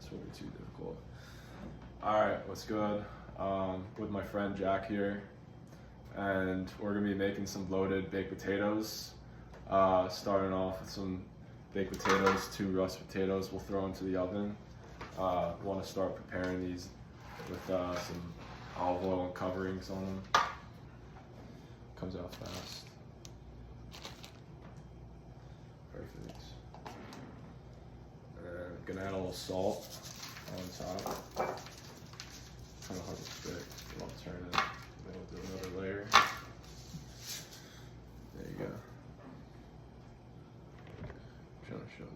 This won't be too difficult. Alright, what's good? With my friend Jack here, and we're gonna be making some loaded baked potatoes. Starting off with some baked potatoes, 2 russet potatoes we'll throw into the oven. Want to start preparing these with some olive oil and coverings on them. Comes out fast. Perfect. And gonna add a little salt on top. Kind of hard to stick. I'll turn it. Then we'll do another layer. There you go. I'm trying to show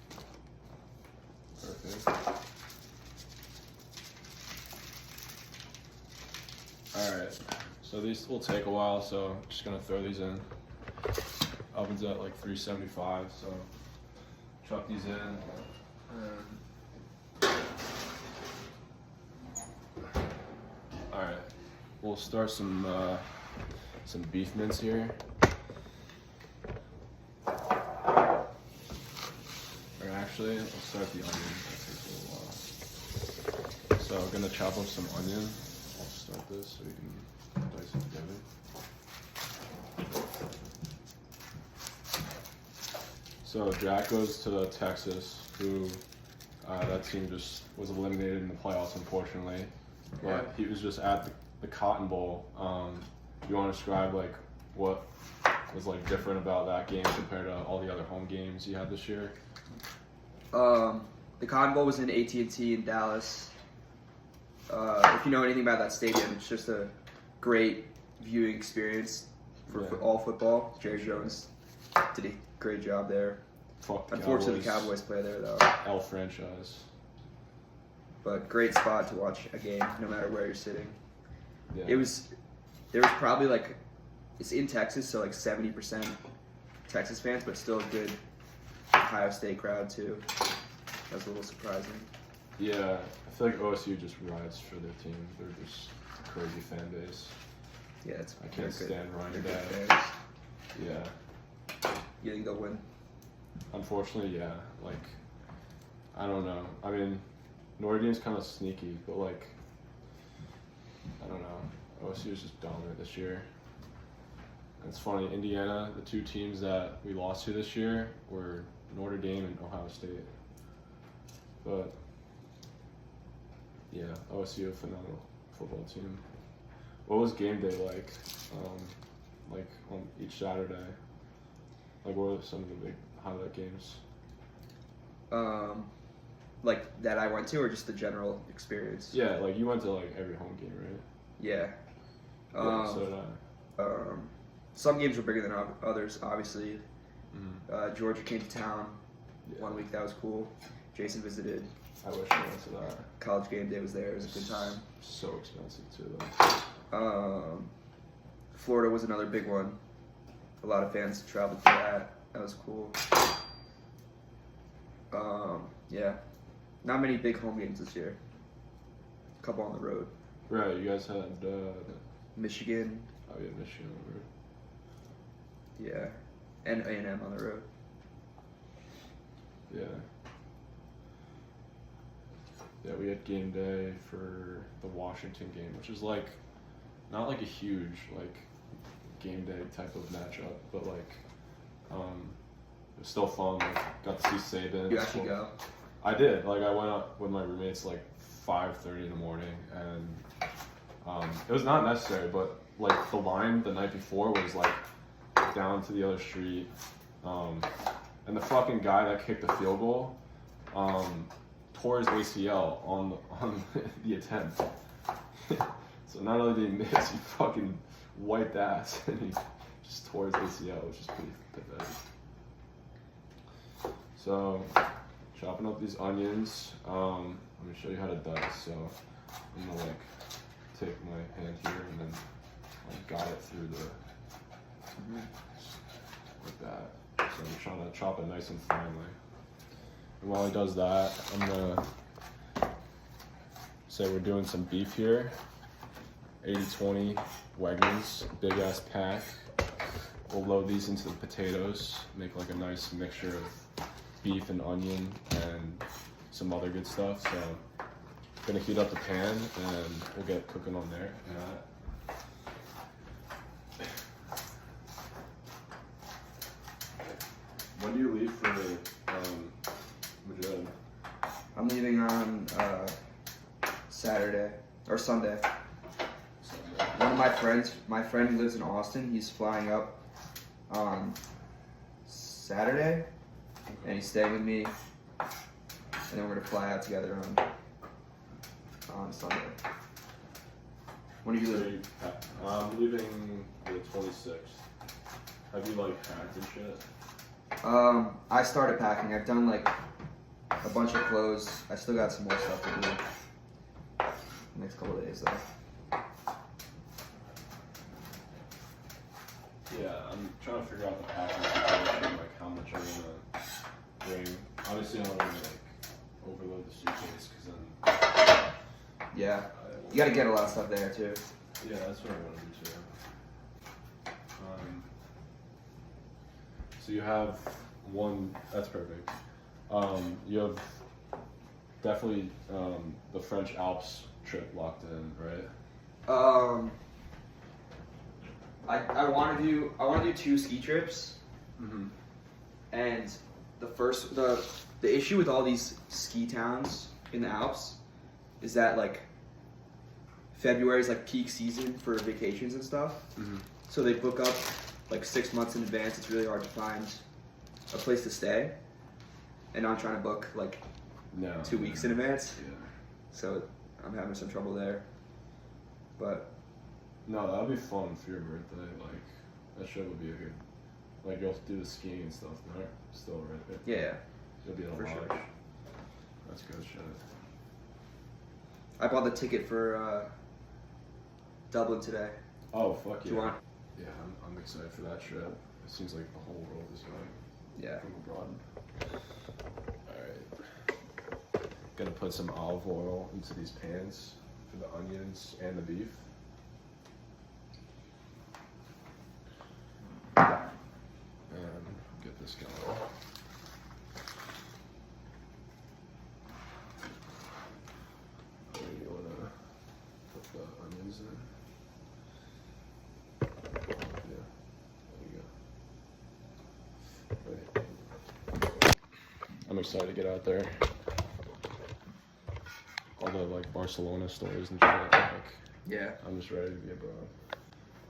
that. Perfect. Alright, so these will take a while, so I'm just gonna throw these in. Oven's at like 375, so chuck these in. Alright, we'll start some beef mince here. Or actually, I'll start the onion. That takes a little while. So I'm gonna chop up some onion. I'll start this so we can dice it together. So Jack goes to Texas, who that team just was eliminated in the playoffs, unfortunately. But he was just at the Cotton Bowl. You want to describe like what was like different about that game compared to all the other home games you had this year? The Cotton Bowl was in AT&T in Dallas. If you know anything about that stadium, it's just a great viewing experience for all football. Jerry Jones did a great job there. Unfortunately, the Cowboys play there though. L franchise. But great spot to watch a game, no matter where you're sitting. Yeah. There was probably like, it's in Texas, so like 70% Texas fans, but still a good Ohio State crowd too. That's a little surprising. Yeah, I feel like OSU just rides for their team. They're just a crazy fan base. Yeah, I can't stand Ryan Day. Yeah. You think they'll win? Unfortunately, yeah. Like, I don't know. I mean, Notre Dame's kind of sneaky, but like, I don't know. OSU is just dominant this year. And it's funny, Indiana, the 2 teams that we lost to this year were Notre Dame and Ohio State. But yeah, OSU, a phenomenal football team. What was game day like? Like on each Saturday? Like what were some of the big highlight games? Like that I went to, or just the general experience? Yeah, like you went to like every home game, right? Yeah. So did I. Some games were bigger than others, obviously. Georgia came to town one week. That was cool. Jason visited. I wish I went to that. College game day was there. It was a good time. So expensive too, though. Florida was another big one. A lot of fans traveled for that. That was cool. Yeah. Not many big home games this year. A couple on the road. Right, you guys had Michigan. Oh yeah, Michigan on the road. Yeah, and A&M on the road. Yeah. Yeah, we had game day for the Washington game, which is like not like a huge like game day type of matchup, but like it was still fun. Like got to see Saban. You actually go? I did. Like I went up with my roommates like 5:30 in the morning, and it was not necessary, but like the line the night before was like down to the other street, and the fucking guy that kicked the field goal tore his ACL on the attempt. So not only did he miss, he fucking wiped ass, and he just tore his ACL, which is pretty pathetic. So chopping up these onions. Let me show you how to dice. So I'm gonna like take my hand here and then like guide it through the like that. So I'm trying to chop it nice and finely. And while he does that, I'm gonna say we're doing some beef here. 80-20 Wegmans, big ass pack. We'll load these into the potatoes, make like a nice mixture of beef and onion and some other good stuff. So gonna heat up the pan and we'll get cooking on there. When do you leave for Madrid? I'm leaving on Saturday or Sunday. One of my friend who lives in Austin, he's flying up on Saturday, and he's staying with me, and then we're gonna fly out together on Sunday. When are you leaving? I'm leaving the 26th. Have you like packed and shit? I started packing. I've done like a bunch of clothes. I still got some more stuff to do the next couple of days though. Yeah, I'm trying to figure out the packing situation, like how much I'm gonna bring. Obviously, I don't want to like overload the suitcase because then. Yeah, you gotta get a lot of stuff there too. Yeah, that's what I want to do too. So you have one. That's perfect. You have definitely the French Alps trip locked in, right? I want to do 2 ski trips. Mm-hmm. And the issue with all these ski towns in the Alps is that like February is like peak season for vacations and stuff. Mm-hmm. So they book up like 6 months in advance. It's really hard to find a place to stay. And I'm trying to book like 2 weeks in advance. Yeah. So I'm having some trouble there. But no, that'll be fun for your birthday. Like that shit will be a good. Like you'll do the skiing and stuff, right? Still, right? yeah, You'll be in a for lodge. sure. That's good shit. I bought the ticket for Dublin today. Oh fuck yeah! Do you want? Yeah, I'm excited for that trip. It seems like the whole world is going Yeah. from abroad. Alright. Gonna put some olive oil into these pans for the onions and the beef. And get this going. You wanna put the onions in? Yeah, there you go. Right. I'm excited to get out there. All the like Barcelona stories and shit. Like, Yeah. I'm just ready to be abroad.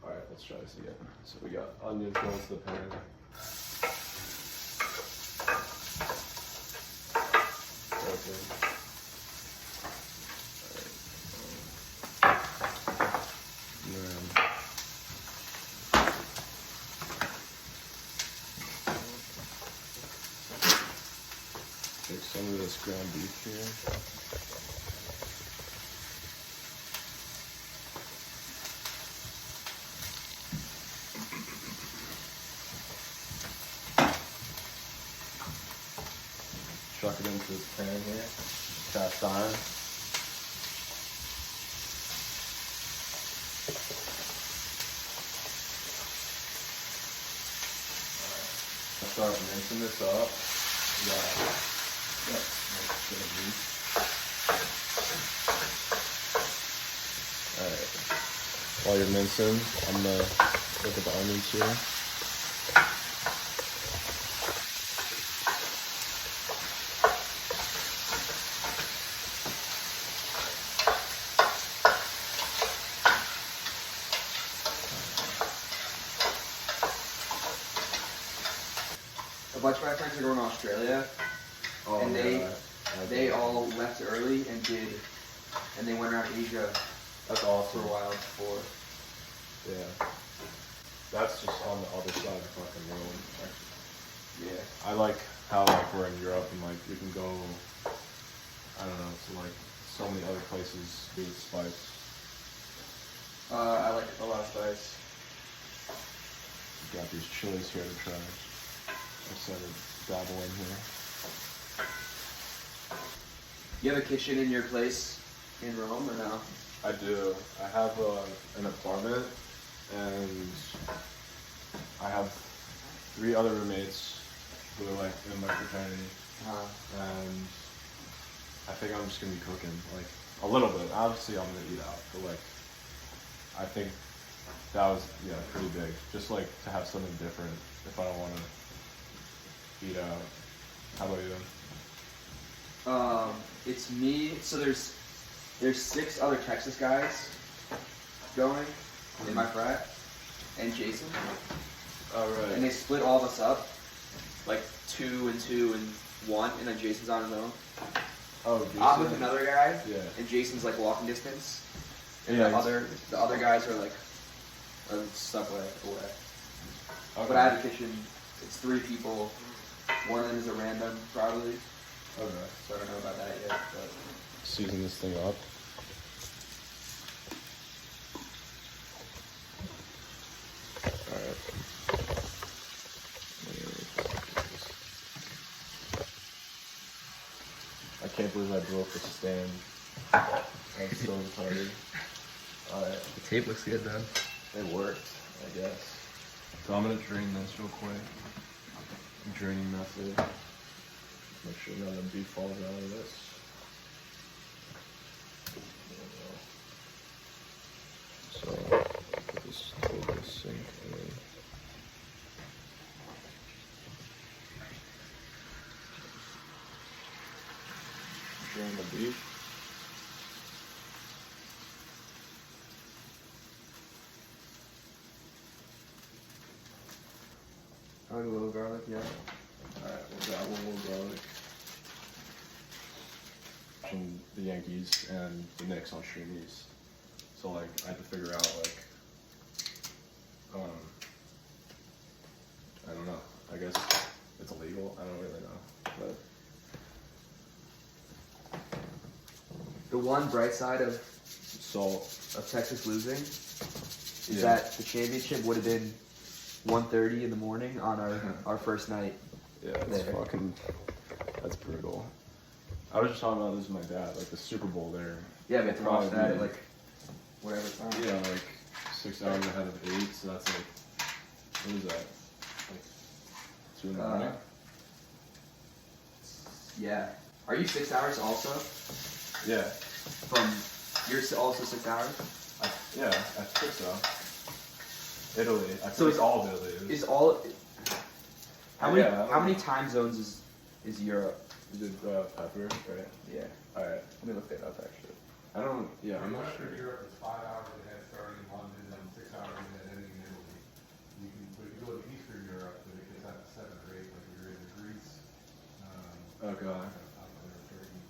Alright, let's try this again. So we got onions going to the pan. Okay. And then take some of this ground beef here. Chuck it into this pan here, cast iron. I'll start mincing this up. Nice bit of meat. Alright. While you're mincing, I'm gonna look at the onions here. A bunch of my friends are going to Australia, and they all left early and they went around Asia That's for awesome. a while before. Yeah. That's just on the other side of the fucking world. Yeah. I like how like we're in Europe and like we can go, I don't know, to like so many other places to eat spice. I like a lot of spice. We got these chilies here to try. I decided to dabble in here. You have a kitchen in your place in Rome or no? I do. I have an apartment and I have 3 other roommates who are like in my fraternity. and I think I'm just gonna be cooking like a little bit. Obviously, I'm gonna eat out, but like I think that was pretty big. Just like to have something different if I don't want to eat out. How about you? It's me. So there's 6 other Texas guys going in my frat, and Jason. All right. And they split all of us up, like 2 and 2 and 1, and then Jason's on his own. Oh, Jason. I'm with another guy, Yeah. and Jason's like walking distance, and Yeah, the other guys are like stuck away. Okay. But I have a kitchen. It's 3 people. One of them is a random, probably. Okay. So I don't know about that yet. But Season this thing up. Alright. I can't believe I broke the stand. I'm so retarded. Alright. the tape looks good though. It worked, I guess. So I'm gonna drain this real quick. Draining method. Make sure none of the beef falls out of this. So put this over the sink and then drain the beef. I like a little garlic, yeah. Alright, we'll grab one more garlic. From the Yankees and the Knicks on streamies. So like I had to figure out like I don't know. I guess it's illegal. I don't really know. But The one bright side of salt. Texas losing is Yeah. that the championship would have been 1:30 in the morning on our first night. Yeah, it's there. that's brutal. I was just talking about this with my dad, like the Super Bowl there. Yeah, we have to watch Probably that be- at like whatever time. Yeah, like 6 hours ahead of 8, so that's like, what is that? Like 2 in the morning? Yeah. Are you 6 hours also? Yeah. You're also 6 hours? I think so. Italy. I So think it's all of Italy. Is all how many Yeah, I don't how many know. time zones is Europe? Is it pepper? Right. Yeah. Alright. Let me look that up actually. I don't, I'm not sure. Western Europe is 5 hours ahead starting in London and 6 hours ahead ending in Italy. But if you go to Eastern Europe, then it gets out to 7 or 8, like you're in Greece, Oh god. out there in Turkey.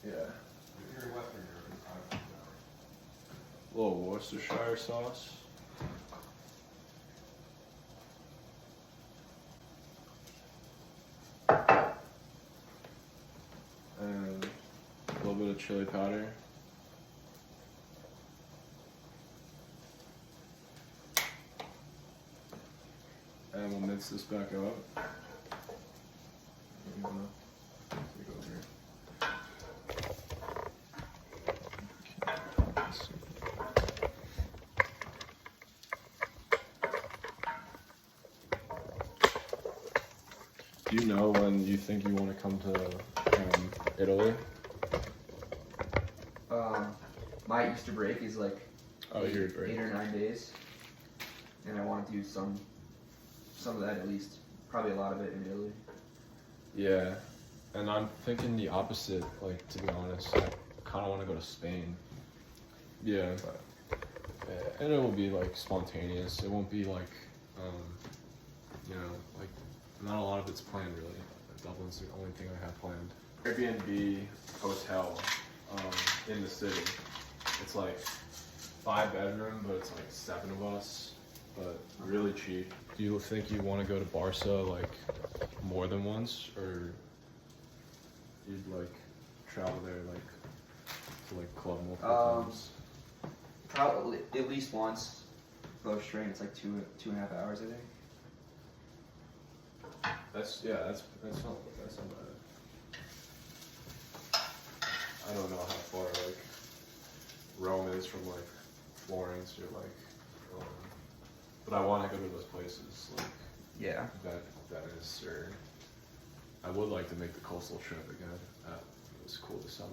Yeah. If you're in Western Europe, it's 5 or 6 hours. A little Worcestershire sauce. And a little bit of chili powder. And we'll mince this back up. I'm gonna take over. Do you know when you think you want to come to Italy? My Easter break is like Oh, your break. 8 or 9 days, and I want to do some of that at least. Probably a lot of it in Italy. Yeah, and I'm thinking the opposite. Like, to be honest, I kind of want to go to Spain. Yeah, and it will be like spontaneous. It won't be like, like not a lot of it's planned really. Dublin's the only thing I have planned. Airbnb hotel in the city. It's like 5 bedroom, but it's like 7 of us, but really cheap. Do you think you want to go to Barca like more than once, or you'd like travel there like to like club multiple times? Probably at least once. Both train. It's like 2.5 hours, I think. That's not bad. I don't know how far like Rome is from like Florence or like, but I want to go to those places like Yeah. Venice or I would like to make the coastal trip again. It was cool this summer.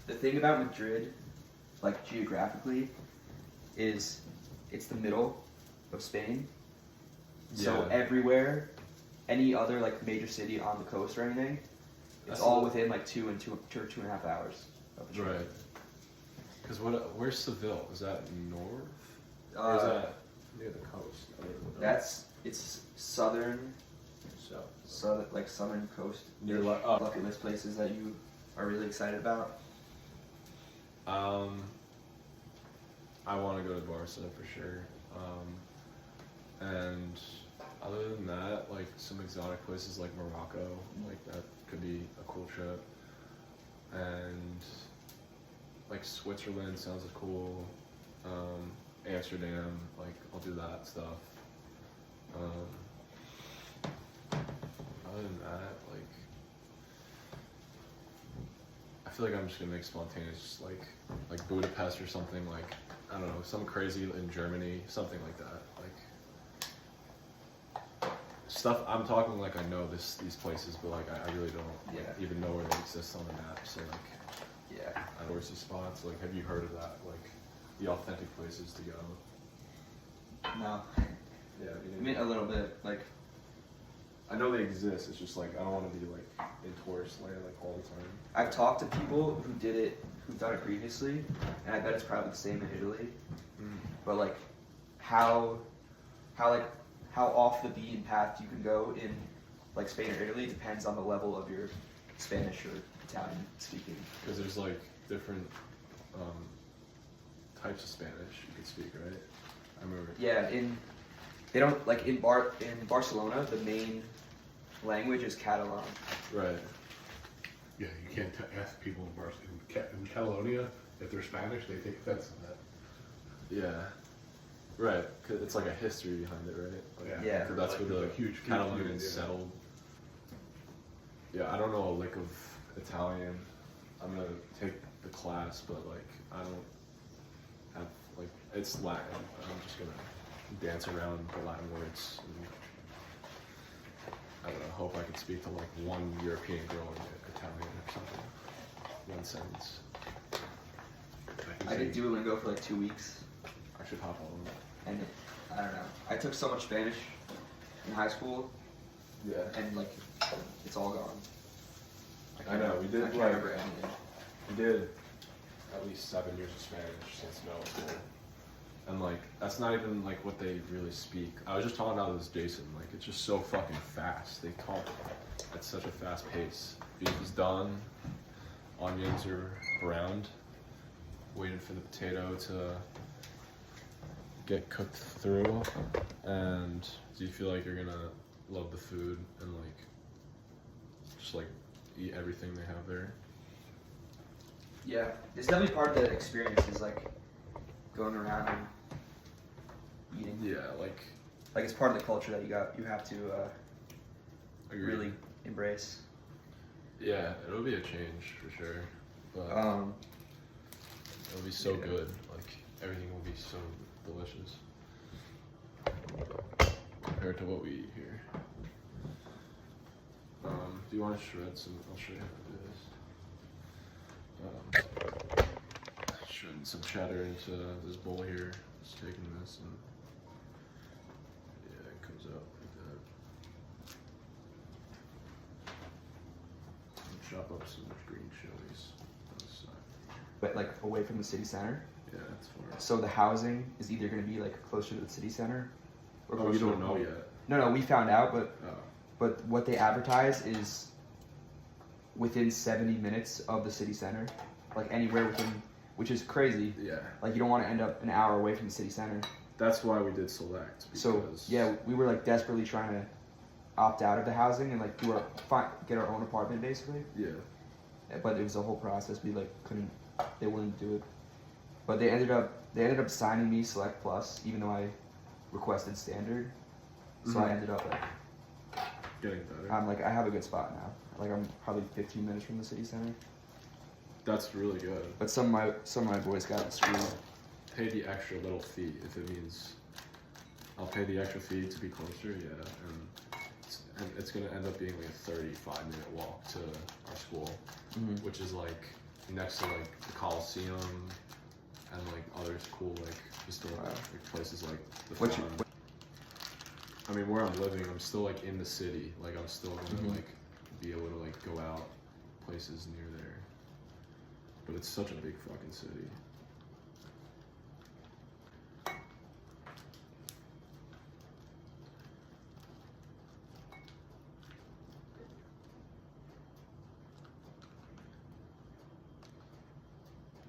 The thing about Madrid, like geographically, is it's the middle of Spain. So Yeah. everywhere, any other like major city on the coast or anything, it's That's all the- within like 2.5 hours of the trip. Right. Because where's Seville? Is that north? Or is Uh, that near the coast? I don't know. it's southern, southern coast. Near Bucket list places that you are really excited about. I want to go to Barca for sure. And other than that, like some exotic places like Morocco, like that could be a cool trip. And like Switzerland sounds cool. Amsterdam, like I'll do that stuff. Other than that, like I feel like I'm just gonna make spontaneous, like Budapest or something, like I don't know, some crazy in Germany, something like that, like stuff. I'm talking like I know these places, but like I really don't even know where they exist on the map. So like touristy spots, like have you heard of that? Like the authentic places to go. No, Yeah, I mean a little bit. Like I know they exist. It's just like I don't want to be like in tourist land like all the time. I've talked to people who've done it previously, and I bet it's probably the same in Italy. But like how off the beaten path you can go in like Spain or Italy depends on the level of your Spanish or Italian speaking. Because there's like different types of Spanish you could speak, right? I remember. Yeah, in Barcelona the main language is Catalan. Right. Yeah, you can't ask people in in Catalonia if they're Spanish. They take offense to that. Yeah. Right. 'Cause it's like a history behind it, right? Like, Yeah. 'cause that's Like, where there's the a huge Catalonians community, yeah. settled. Yeah, I don't know a lick of Italian. I'm gonna take the class, but like I don't have like it's Latin. I'm just gonna dance around the Latin words. And, I don't know. Hope I can speak to like one European girl in Italian or something. One sentence. I did Duolingo for like 2 weeks, I should hop on. and I don't know. I took so much Spanish in high school, Yeah. and like it's all gone. I know, we did, I can't like- remember anything. We did at least 7 years of Spanish since middle school. And like, that's not even like what they really speak. I was just talking about this Jason, like it's just so fucking fast. They talk at such a fast pace. Beef is done, onions are browned, waiting for the potato to get cooked through. And do you feel like you're gonna love the food and like, just like eat everything they have there? Yeah, it's definitely part of the experience. Is like going around and eating. Yeah, like Like it's part of the culture that you have to agreed. really embrace. Yeah, it'll be a change for sure, but it'll be so yeah. good. Like everything will be so delicious compared to what we eat here. Do you want to shred some? I'll show you how to do this. Shredding some cheddar into this bowl here. Just taking this and yeah, it comes out like that. And chop up some green chilies on the side. But like away from the city center. Yeah, that's fine. So the housing is either going to be like closer to the city center, or Oh, closer you to don't know yet. No, we found out, but Oh. what they advertise is within 70 minutes of the city center, like anywhere within, which is crazy. Yeah. Like you don't want to end up an hour away from the city center. That's why we did select. Because So yeah, we were like desperately trying to opt out of the housing and like get our own apartment basically. Yeah. But it was a whole process. We like they wouldn't do it. But they ended up signing me Select Plus, even though I requested Standard. So I Mhm. ended up like Getting better. I have a good spot now. Like I'm probably 15 minutes from the city center. That's really good. But some of my boys got screwed. Pay the extra little fee if it means I'll pay the extra fee to be closer. Yeah, and and it's gonna end up being like a 35-minute walk to our school, which is like next to like the Coliseum and like other cool like historic like, places like the Forum. I mean, where I'm living, I'm still like in the city. Like I'm still gonna like be able to like go out places near there. But it's such a big fucking city.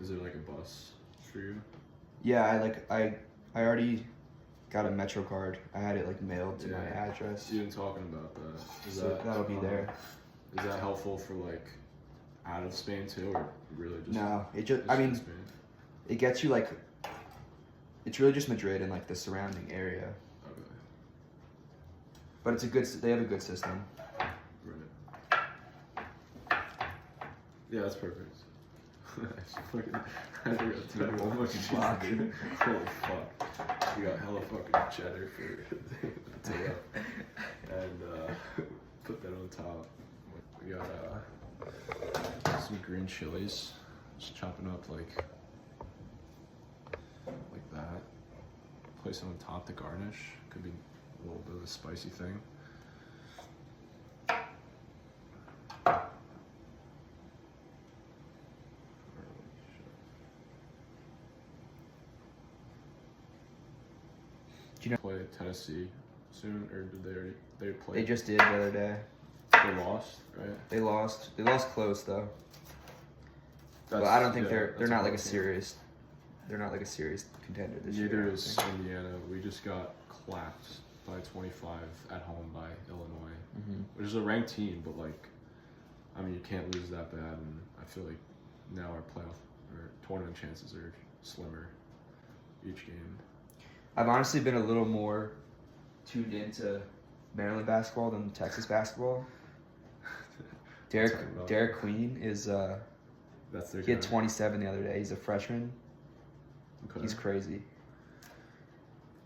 Is there like a bus for you? Yeah, I already got a Metro card. I had it like mailed to my address. You've been talking about that. So that'll be there. Is that helpful for like out of Spain too, or really just? No, it just. I mean, Spain? it gets you like. It's really just Madrid and like the surrounding area. Okay. But it's a good. They have a good system. Right. Yeah, that's perfect. I forgot to tell you one more fuck. Dude. Holy fuck. We got hella fucking cheddar for the tail. And put that on top. We got some green chilies. Just chopping up like that. Place it on top to garnish. Could be a little bit of a spicy thing. Do you know? Play Tennessee soon, or did they play? They just did the other day. They lost, right? They lost. They lost close though. But I don't think they're not like a serious. They're not like a serious contender this year. Neither is Indiana. We just got clapped by 25 at home by Illinois, which is a ranked team, but like, I mean, you can't lose that bad, and I feel like now our playoff or tournament chances are slimmer each game. I've honestly been a little more tuned into Maryland basketball than Texas basketball. Derek Queen is that's their he had guy. 27 the other day. He's a freshman. Okay. He's crazy.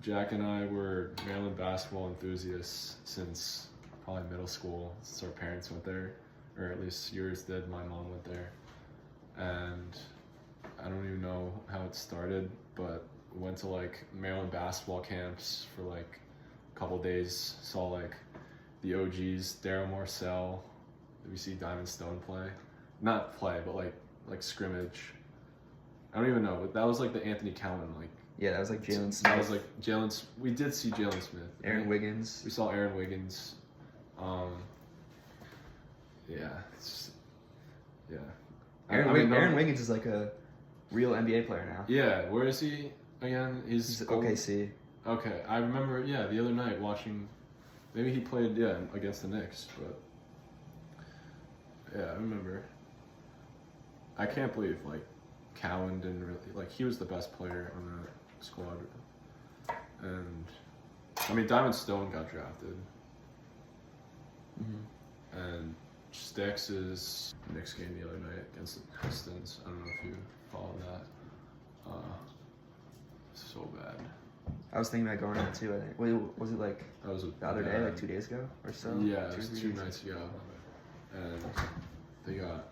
Jack and I were Maryland basketball enthusiasts since probably middle school, since our parents went there, or at least yours did. My mom went there, and I don't even know how it started, but went to like Maryland basketball camps for like a couple days. Saw like the OGs, Daryl Morcell. Did we see Diamond Stone play? Not play, but like scrimmage. I don't even know. That was like the Anthony Cowan like. Yeah, that was like Jalen Smith. That was like Jalen. We did see Jalen Smith. Aaron Wiggins. We saw Aaron Wiggins. Yeah. Yeah. Aaron Wiggins is like a real NBA player now. Yeah. Where is he again? He's OKC. Okay, I remember. Yeah, the other night watching. Maybe he played against the Knicks, but yeah, I remember. I can't believe like Cowan didn't really like. He was the best player on that squad, and I mean Diamond Stone got drafted, and Sticks' Knicks game the other night against the Pistons. I don't know if you followed that. So bad. I was thinking about going on it too. I think. Wait, was it like That was the other day, like 2 days ago or so? Yeah, it was 2 nights ago, and they got.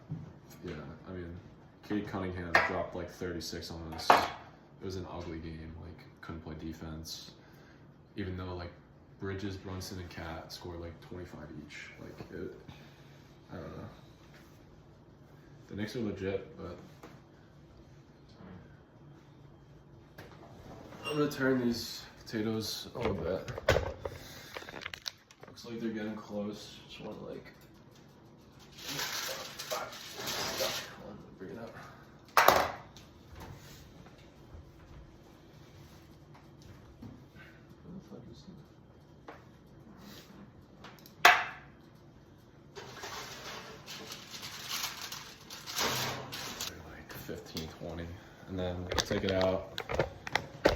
Yeah, I mean, Cade Cunningham dropped like 36 on us. It was an ugly game. Like, couldn't play defense. Even though like Bridges, Brunson, and Cat scored like 25 each. Like, I don't know. The Knicks are legit, but I'm gonna turn these potatoes a little bit. Looks like they're getting close. Just want to like. Bring it up. Where the fuck is it? Like 15, 20, and then take it out.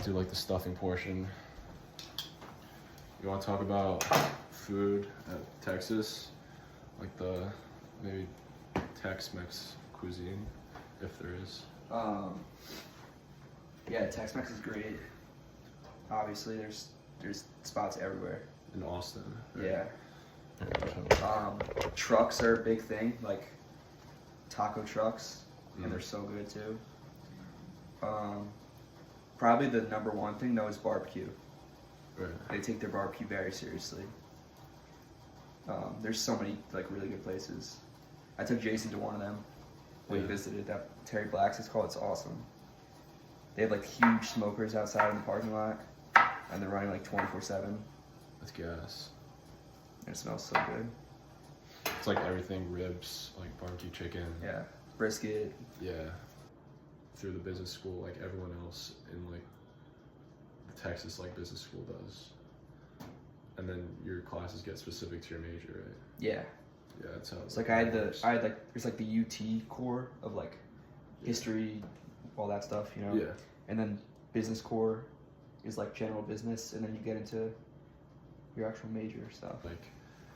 Do like the stuffing portion. You want to talk about food at Texas, like the maybe Tex-Mex cuisine, if there is. Yeah, Tex-Mex is great. Obviously, there's spots everywhere. In Austin. Right? Yeah. Trucks are a big thing, like taco trucks, and they're so good too. Probably the number one thing though is barbecue. Right. They take their barbecue very seriously. There's so many like really good places. I took Jason to one of them when he visited that Terry Black's. It's called. It's awesome. They have like huge smokers outside in the parking lot, and they're running like 24/7. That's gas. And it smells so good. It's like everything, ribs, like barbecue chicken. Yeah, brisket. Yeah. Through the business school, like everyone else in like the Texas like business school does. And then your classes get specific to your major, right? Yeah. Yeah, that's how It's like there's like the UT core of like history, all that stuff, you know? Yeah. And then business core is like general business, and then you get into your actual major stuff. Like,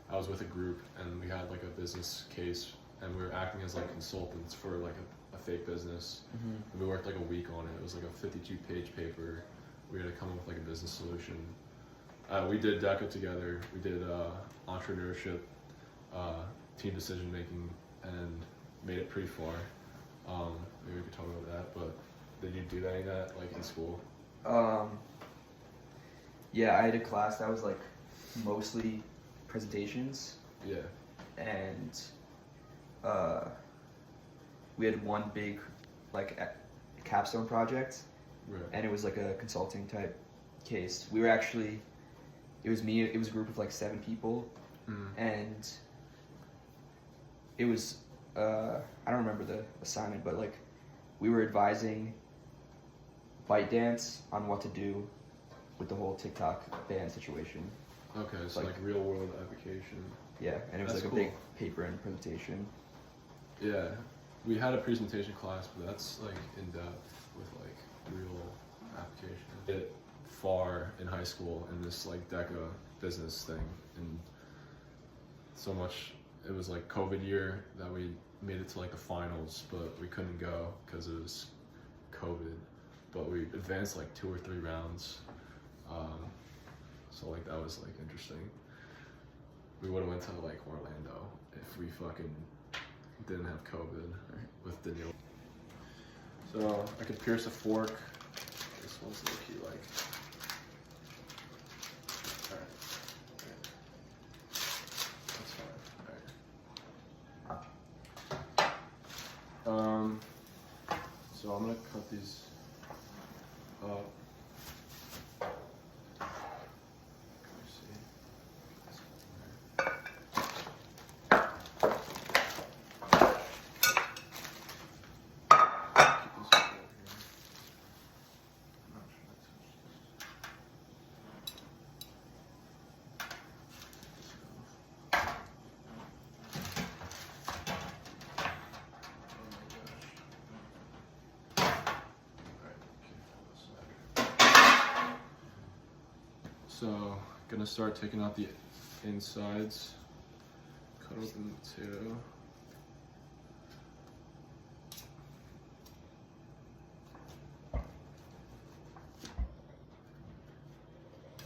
I was with a group and we had like a business case and we were acting as like consultants for like a fake business. And we worked like a week on it. It was like a 52-page paper. We had to come up with like a business solution. We did DECA together. We did entrepreneurship, team decision making, and made it pretty far. Maybe we could talk about that. But did you do any of that like in school? Yeah, I had a class that was like mostly presentations. Yeah. And we had one big like capstone project, Right. and it was like a consulting type case. We were actually, it was me. It was a group of like 7 people, and it was I don't remember the assignment, but like we were advising ByteDance on what to do with the whole TikTok ban situation. Okay, so like real world application. Yeah, and it was That's like cool. a big paper and presentation. Yeah, we had a presentation class, but that's like in depth with like real application. It far in high school in this like DECA business thing, and so much. It was like COVID year that we made it to like the finals, but we couldn't go because it was COVID. But we advanced like 2 or 3 rounds. So like that was like interesting. We would have went to like Orlando if we fucking didn't have COVID with Daniel. So I could pierce a fork. This one's low key like. Alright. That's fine. Alright. So I'm gonna cut these up. So, gonna start taking out the insides. Cut open the potato.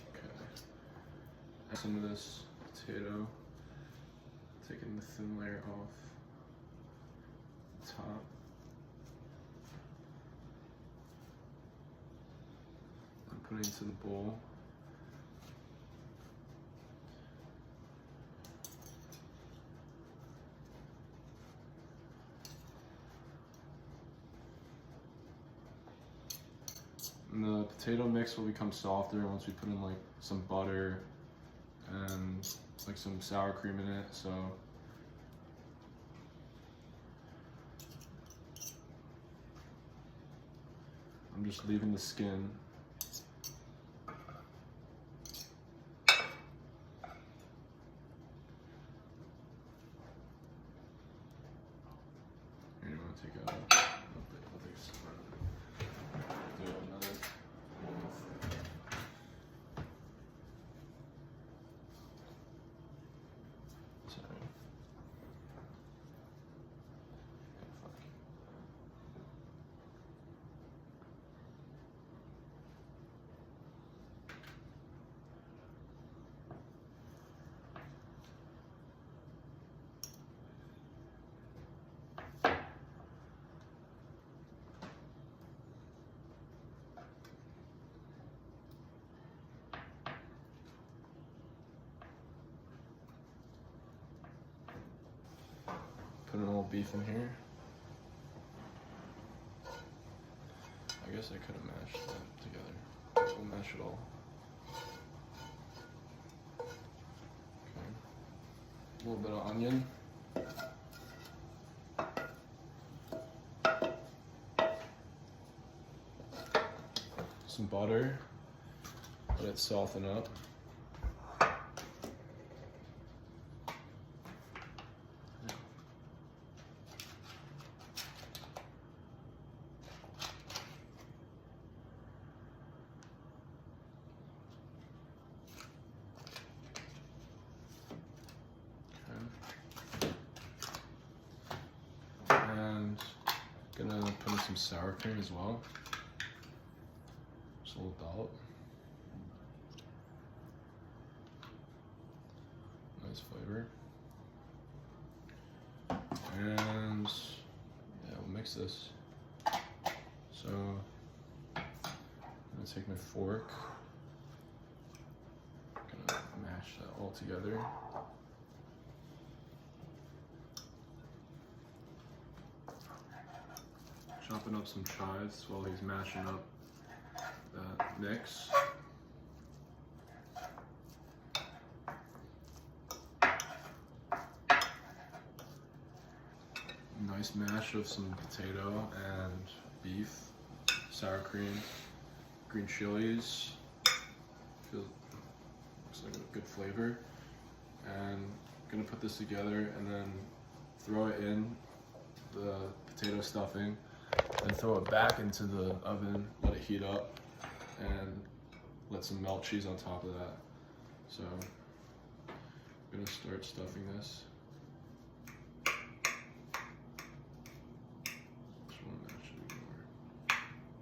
Okay. Some of this potato. Taking the thin layer off the top. And putting it into the bowl. And the potato mix will become softer once we put in like some butter and like some sour cream in it. So I'm just leaving the skin. Here, you want to take out? I'll take some. Do another. Sorry. Fuck. Put a little beef in here. I guess I could have mashed that together. We'll mash it all. Okay. A little bit of onion. Some butter. Let it soften up. And gonna put in some sour cream as well. Just a little dollop. Nice flavor. And yeah, we'll mix this. So I'm gonna take my fork. Gonna mash that all together. Chopping up some chives while he's mashing up that mix. Nice mash of some potato and beef, sour cream, green chilies. Looks like a good flavor. And gonna put this together and then throw it in the potato stuffing. Then throw it back into the oven, let it heat up, and let some melt cheese on top of that. So I'm gonna start stuffing this.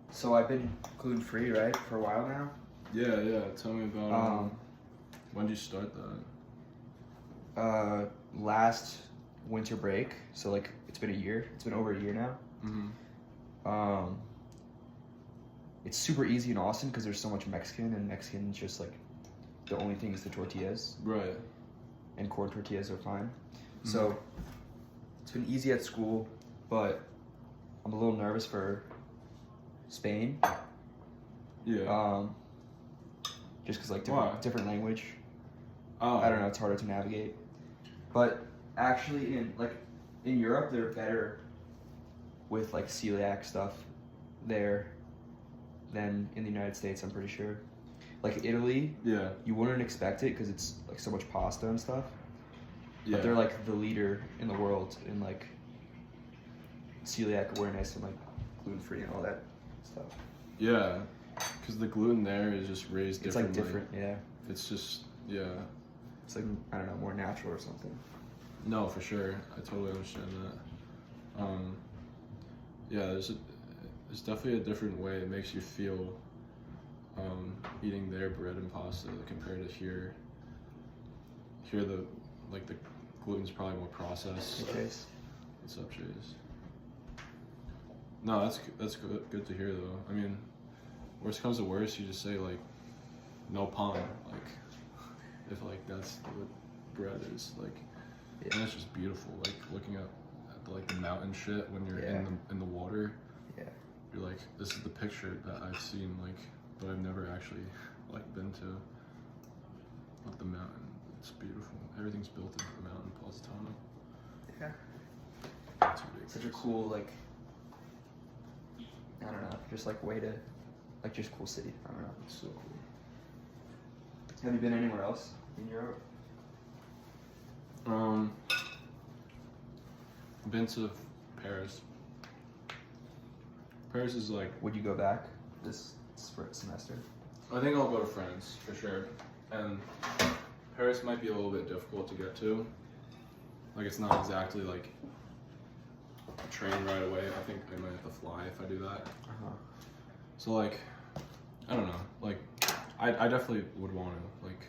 So I've been gluten-free, right, for a while now? Yeah. Tell me about when did you start that? Last winter break. So like it's been a year. It's been over a year now. Mm-hmm. It's super easy in Austin because there's so much Mexican, and Mexican's just like the only thing is the tortillas. Right. And corn tortillas are fine. Mm-hmm. So it's been easy at school, but I'm a little nervous for Spain. Yeah. Just because like different language. Oh. I don't know. It's harder to navigate. But actually, in Europe, they're better with like celiac stuff there than in the United States. I'm pretty sure. Like Italy, yeah, you wouldn't expect it because it's like so much pasta and stuff. Yeah. But they're like the leader in the world in like celiac awareness and like gluten-free and all that stuff. Yeah, because the gluten there is just raised differently. It's like different, yeah. It's just, yeah. It's like, I don't know, more natural or something. No, for sure. I totally understand that. Yeah, there's definitely a different way it makes you feel eating their bread and pasta compared to here. Here the gluten's probably more processed. Hey, Chase. What's up, Chase? No, that's good to hear though. I mean, worst comes to worst, you just say like no pan, like if like that's what bread is like. Yeah. And it's just beautiful, like looking at the mountain shit when you're in the water. Yeah. You're like, this is the picture that I've seen, like, but I've never actually like been to. But the mountain, it's beautiful. Everything's built into the mountain, Positano. Yeah. Such a cool like, I don't know, just like way to, like just cool city. I don't know. It's so cool. Have you been anywhere else in Europe? Been to Paris. Paris is like. Would you go back this semester? I think I'll go to France for sure, and Paris might be a little bit difficult to get to. Like it's not exactly like a train right away. I think I might have to fly if I do that. So like, I don't know. Like, I definitely would want to like.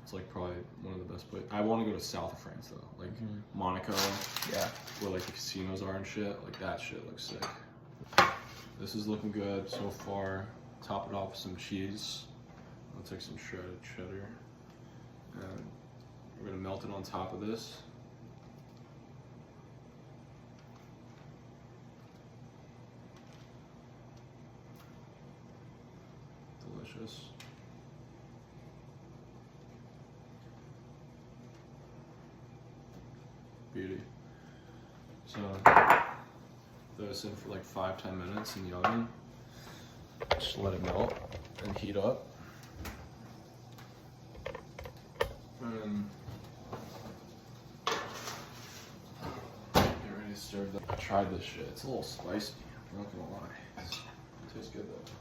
It's like probably one of the best places. I want to go to south of France though, like Monaco. Yeah. Where like the casinos are and shit. Like that shit looks sick. This is looking good so far. Top it off with some cheese. I'll take some shredded cheddar. And we're gonna melt it on top of this. delicious. Beauty. So throw this in for like 5-10 minutes in the oven. Just let it melt and heat up. And get ready to serve that. I tried this shit. It's a little spicy. I'm not gonna lie. It tastes good though.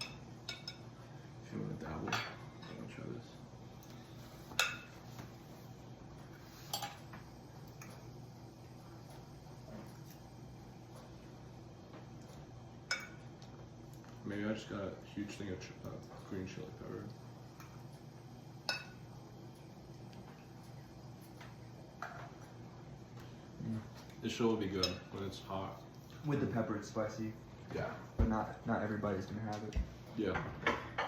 If you want to dabble, I'm gonna try this. Maybe I just got a huge thing of green chili pepper. This shit will be good when it's hot. With the pepper, it's spicy, Yeah. but not everybody's gonna have it. Yeah.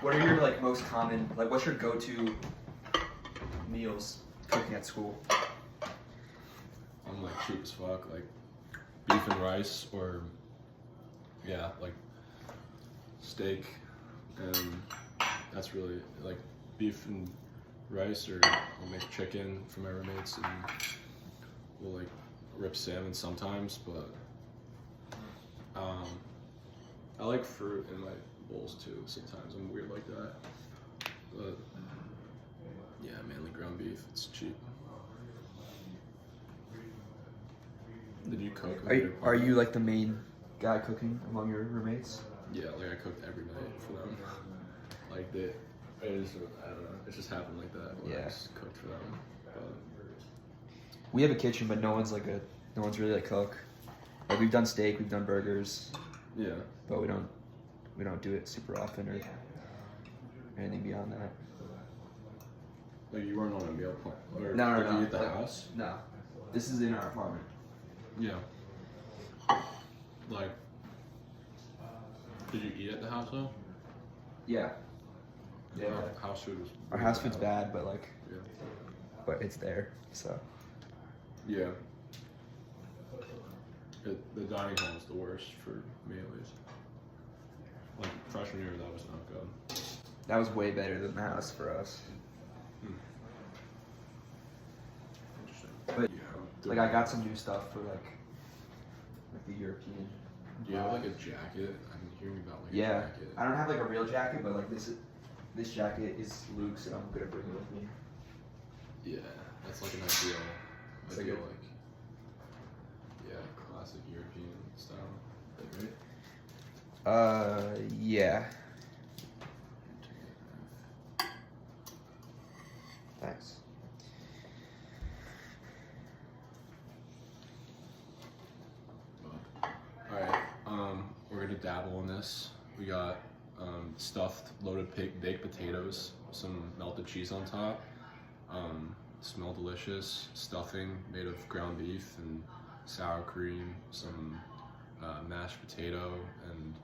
What are your like most common, like what's your go-to meals cooking at school? I'm like cheap as fuck, like beef and rice, or yeah, like steak, and that's really like beef and rice, or I'll make chicken for my roommates, and we'll like rip salmon sometimes, but I like fruit in my bowls too sometimes. I'm weird like that, but yeah, mainly ground beef. It's cheap. Did you cook? Are you like the main guy cooking among your roommates? Yeah, like I cooked every night for them. Like I don't know, it just happened like that. Where I Yeah. just cooked for them. But We have a kitchen, but no one's really a cook. Like we've done steak, we've done burgers, yeah, but we don't do it super often or anything beyond that. like you weren't on a meal plan, or No, did you at the like, house? No, this is in our apartment. Yeah. Like, did you eat at the house though? Yeah. Yeah. Our house food was. Our house food's bad, but Yeah. but it's there, so. Yeah. The dining hall was the worst for me at least. Like freshman year, that was not good. That was way better than the house for us. Interesting. But Yeah. like I got some new stuff for like the European. Do you have like a jacket? I'm hearing about like Yeah, a jacket. I don't have like a real jacket, but like this jacket is Luke's, and I'm gonna bring it with me. Yeah, that's like an ideal. It's I like feel a- like. Yeah, classic European style. Like, right? Yeah. Thanks. Alright, we're gonna dabble in this. We got stuffed loaded baked potatoes, some melted cheese on top. Smell delicious. Stuffing made of ground beef and sour cream, some mashed potato, and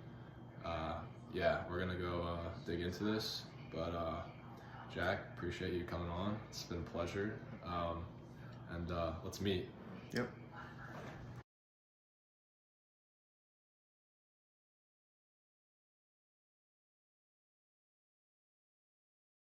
yeah, we're gonna go dig into this. But Jack, appreciate you coming on. It's been a pleasure. And let's meet. Yep.